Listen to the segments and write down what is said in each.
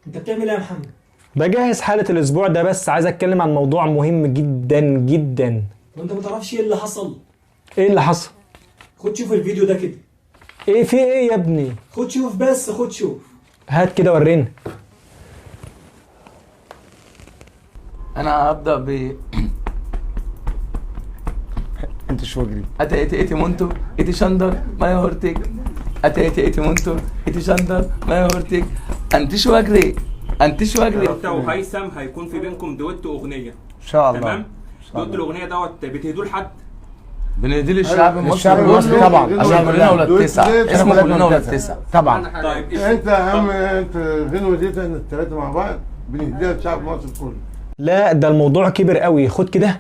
انت بتعمل ايه يا محمد؟ بجهز حالة الأسبوع ده، بس عايز أتكلم عن موضوع مهم جدا جدا. وانت ما تعرفش ايه اللي حصل؟ إيه اللي حصل؟ خد شوف الفيديو ده كده. إيه في إيه يا ابني؟ خد شوف بس خد شوف. هات كده ورينا. انا هبدا ب انت شو اجري اتي اتي اتي مونتو اتي شندر ما يهورتك. اتي اتي اتي مونتو اتي شندر ما يهورتك. انت شو اجري انت شو اجري. انت وهيثم هيكون في بينكم دويتو اغنيه. ان شاء الله. تمام. دويتو الاغنيه دوت بتهدوه لحد. بندي للشعب المصري الشعب المصري كله طبعا. عشان كلنا ولاد تسعه، اسمه كلنا ولاد تسعه طبعا. طيب انت يا عم انت غنوه دي ان الثلاثه مع بعض بنديها للشعب المصري كله. لا ده الموضوع كبر قوي، خد كده.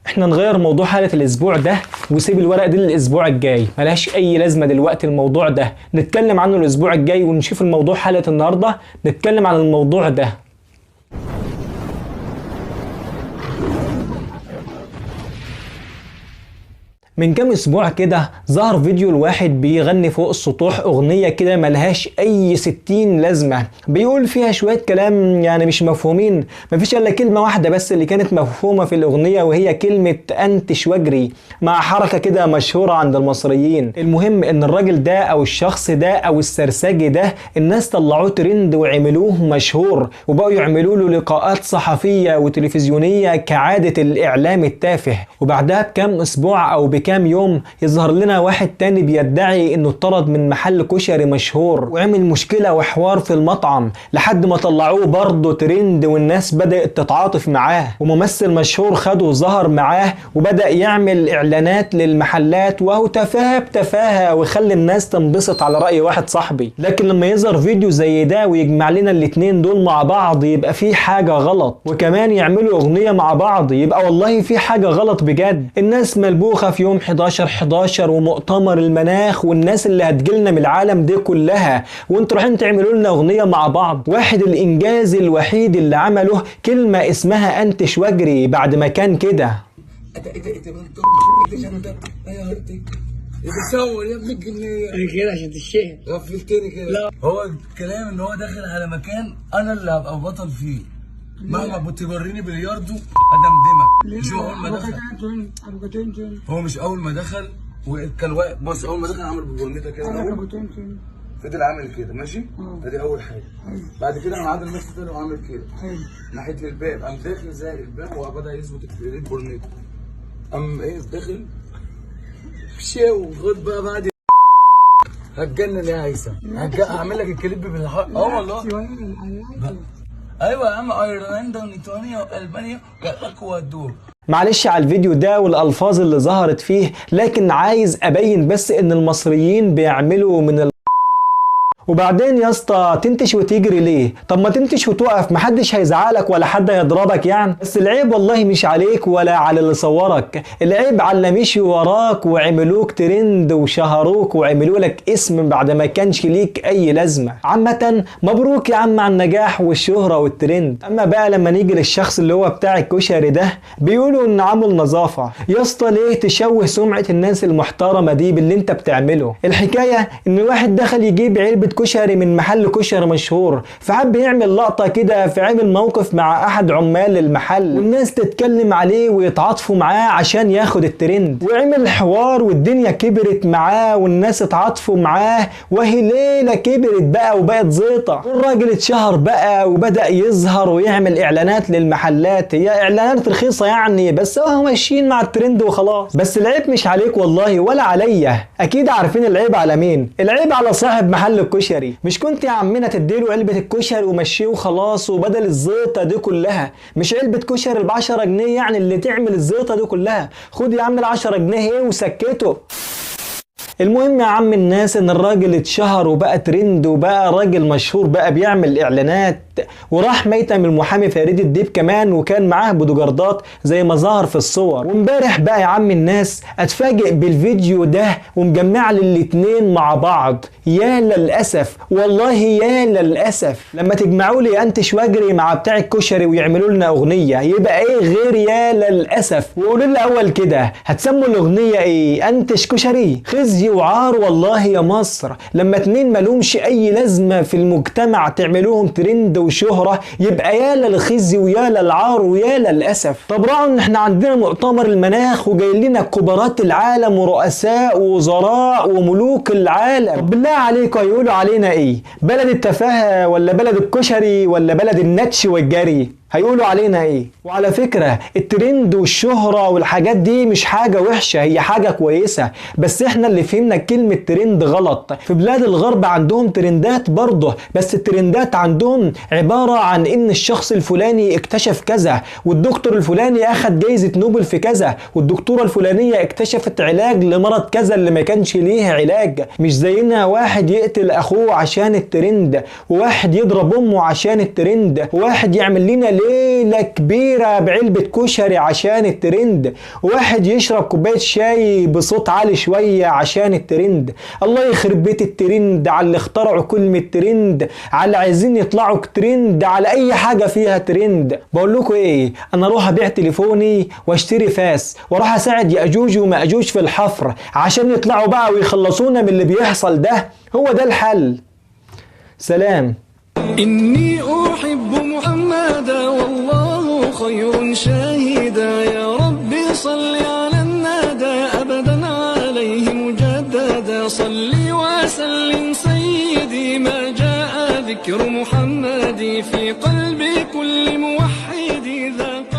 احنا نغير موضوع حالة الأسبوع ده وسيب الورق دي للأسبوع الجاي، ملهاش أي لازمة دلوقتي الموضوع ده، نتكلم عنه الأسبوع الجاي ونشوف الموضوع حالة النهاردة نتكلم عن الموضوع ده. من كام اسبوع كده ظهر فيديو الواحد بيغني فوق السطوح اغنية كده ملهاش اي 60 لازمة، بيقول فيها شوية كلام يعني مش مفهومين، مفيش الا كلمة واحدة بس اللي كانت مفهومة في الاغنية وهي كلمة انتش واجري، مع حركة كده مشهورة عند المصريين. المهم ان الراجل ده او الشخص ده او السرسجي ده الناس طلعوه ترند وعملوه مشهور وبقوا يعملوا له لقاءات صحفية وتلفزيونية كعادة الاعلام التافه. وبعدها بكام اسبوع او كام يوم يظهر لنا واحد تاني بيدعي انه اتطرد من محل كشري مشهور وعمل مشكلة وحوار في المطعم لحد ما طلعوه برضه ترند والناس بدأت تتعاطف معاه، وممثل مشهور خده وظهر معاه وبدأ يعمل اعلانات للمحلات وهو تفاهة بتفاهة ويخلي الناس تنبسط على رأي واحد صاحبي. لكن لما يظهر فيديو زي ده ويجمع لنا الاتنين دول مع بعض يبقى في حاجة غلط، وكمان يعملوا اغنية مع بعض يبقى والله في حاجة غلط بجد. الناس ملبوخة في يوم 11/11 ومؤتمر المناخ والناس اللي هتجيلنا من العالم دي كلها، وانتوا رايحين تعملوا لنا اغنيه مع بعض. واحد الانجاز الوحيد اللي عمله كلمه اسمها انتش واجري بعد ما كان كده. بتصور يا ابن الجنيه كده عشان تشتهر غفلتني كده. لا هو الكلام ان هو داخل على مكان انا اللي هبقى بطل فيه مهما كنت توريني بلياردو هدمدمك. مش هو اول ما دخل هو مش اول ما دخل وكان واقف. بص اول ما دخل عمل ببرنيطه كده فضل عامل كده ماشي. ادي اول حاجه. بعد كده قام عادل نفسه تاني وعامل كده ناحيه الباب، قام داخل زي الباب وبدا يظبط البرنيطه. قام ايه داخل شاو خد بقى بعد هتجنن يا هيثم. هعمل لك الكليب بالحق. والله ايوه يا عم ايرلندا ونيتونيا والبانيا اقوى الدول. معلش على الفيديو ده والالفاظ اللي ظهرت فيه، لكن عايز ابين بس ان المصريين بيعملوا من وبعدين يا اسطى تنتش وتجري ليه؟ طب ما تنتش وتوقف، محدش هيزعلك ولا حد هيضربك يعني. بس العيب والله مش عليك ولا على اللي صورك، العيب على اللي مشي وراك وعملوك ترند وشهروك وعملوا لك اسم بعد ما كانش ليك اي لازمه. عامه مبروك يا عم على النجاح والشهره والترند. اما بقى لما نيجي للشخص اللي هو بتاع الكشري ده بيقولوا ان عامل نظافه. يا اسطى ليه تشوه سمعه الناس المحترمه دي باللي انت بتعمله؟ الحكايه ان واحد دخل يجيب علبه كشري من محل كشري مشهور، فحب يعمل لقطة كده، فعمل موقف مع أحد عمال المحل والناس تتكلم عليه ويتعاطفوا معاه عشان ياخد الترند، وعمل حوار والدنيا كبرت معاه والناس اتعاطفوا معاه وهي ليلة كبرت بقى وبقت زيطة، والراجل اتشهر بقى وبدأ يظهر ويعمل إعلانات للمحلات، هي إعلانات رخيصة يعني بس هو ماشيين مع الترند وخلاص. بس العيب مش عليك والله ولا عليا، أكيد عارفين العيب على مين؟ العيب على صاحب محل الكشري. مش كنت يا عمنا تديله علبة الكشري ومشيه وخلاص وبدل الزيطة دي كلها؟ مش علبة كشري ب10 جنيه يعني اللي تعمل الزيطة دي كلها؟ خد يا عم ال10 جنيه ايه وسكته. المهم يا عم الناس ان الراجل اتشهر وبقى ترند وبقى راجل مشهور بقى بيعمل اعلانات، وراح ميتم المحامي فريد الديب كمان وكان معاه بودوجاردات زي ما ظهر في الصور. وامبارح بقى يا عم الناس اتفاجئ بالفيديو ده ومجمع لي الاتنين مع بعض. يا للاسف والله يا للاسف، لما تجمعوا لي انتش واجري مع بتاع الكشري ويعملوا لنا اغنيه يبقى ايه غير يا للاسف؟ وقولوا لي الاول كده هتسموا الاغنيه ايه؟ انتش كشري؟ خزي خزي وعار والله يا مصر لما اتنين مالهمش اي لازمة في المجتمع تعملوهم ترند وشهرة، يبقى يا للخزي ويا للعار ويا للأسف. طب راعوا ان احنا عندنا مؤتمر المناخ وجاي لنا كبارات العالم ورؤساء ووزراء وملوك العالم. طب بالله عليكم هيقولوا علينا ايه؟ بلد التفاهة ولا بلد الكشري ولا بلد النتش والجري؟ هيقولوا علينا ايه؟ وعلى فكرة الترند والشهرة والحاجات دي مش حاجة وحشة، هي حاجة كويسة، بس احنا اللي فهمنا كلمة ترند غلط. في بلاد الغرب عندهم ترندات برضه، بس الترندات عندهم عبارة عن ان الشخص الفلاني اكتشف كذا، والدكتور الفلاني اخد جايزة نوبل في كذا، والدكتورة الفلانية اكتشفت علاج لمرض كذا اللي ما كانش ليه علاج. مش زينا واحد يقتل اخوه عشان الترند، وواحد يضرب امه عشان الترند، وواحد يعمل لنا ليلة كبيرة بعلبة كشري عشان الترند، واحد يشرب كوباية شاي بصوت عالي شوية عشان الترند. الله يخرب بيت الترند على اللي اخترعوا كلمة ترند، على اللي عايزين يطلعوا ترند، على اي حاجة فيها ترند. بقول لكم ايه، انا اروح ابيع تليفوني واشتري فاس واروح اساعد ياجوج وماجوج في الحفر عشان يطلعوا بقى ويخلصونا من اللي بيحصل ده. هو ده الحل. سلام. إني أحب محمدا والله خير شاهدا، يا ربي صل على النادى أبدا عليه مجددا، صل وسلم سيدي ما جاء ذكر محمد في قلب كل موحد ذاق